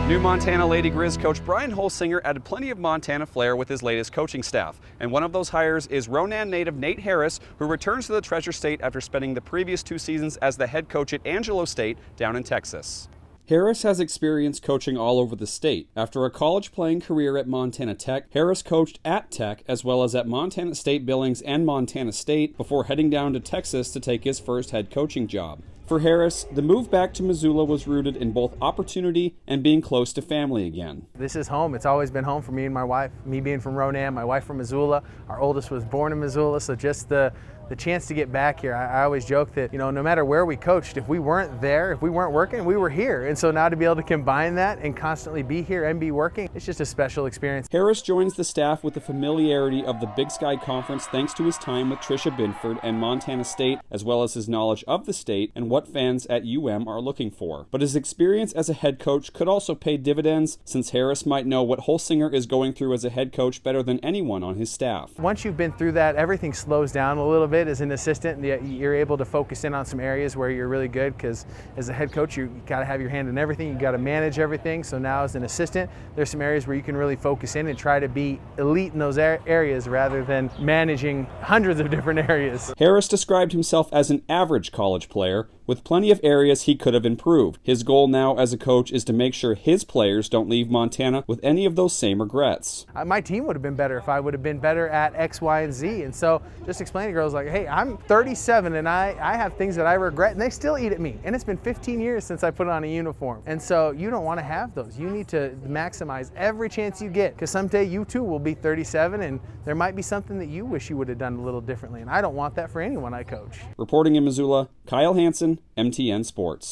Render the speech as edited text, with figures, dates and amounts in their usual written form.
New Montana Lady Griz coach Brian Holsinger added plenty of Montana flair with his latest coaching staff. And one of those hires is Ronan native Nate Harris, who returns to the Treasure State after spending the previous 2 seasons as the head coach at Angelo State down in Texas. Harris has experience coaching all over the state. After a college playing career at Montana Tech, Harris coached at Tech as well as at Montana State Billings and Montana State before heading down to Texas to take his first head coaching job. For Harris, the move back to Missoula was rooted in both opportunity and being close to family again. This is home. It's always been home for me and my wife. Me being from Ronan, my wife from Missoula. Our oldest was born in Missoula, so just the chance to get back here. I always joke that, no matter where we coached, if we weren't there, if we weren't working, we were here. And so now to be able to combine that and constantly be here and be working, it's just a special experience. Harris joins the staff with the familiarity of the Big Sky Conference thanks to his time with Tricia Binford and Montana State, as well as his knowledge of the state and what fans at UM are looking for. But his experience as a head coach could also pay dividends, since Harris might know what Holsinger is going through as a head coach better than anyone on his staff. Once you've been through that, everything slows down a little bit as an assistant. You're able to focus in on some areas where you're really good, because as a head coach, you got to have your hand in everything. You got to manage everything. So now as an assistant, there's some areas where you can really focus in and try to be elite in those areas rather than managing hundreds of different areas. Harris described himself as an average college player with plenty of areas he could have improved. His goal now as a coach is to make sure his players don't leave Montana with any of those same regrets. My team would have been better if I would have been better at X, Y, and Z. And so just explaining to girls like, hey, I'm 37 and I have things that I regret, and they still eat at me. And it's been 15 years since I put on a uniform. And so you don't want to have those. You need to maximize every chance you get, because someday you too will be 37 and there might be something that you wish you would have done a little differently. And I don't want that for anyone I coach. Reporting in Missoula, Kyle Hansen, MTN Sports.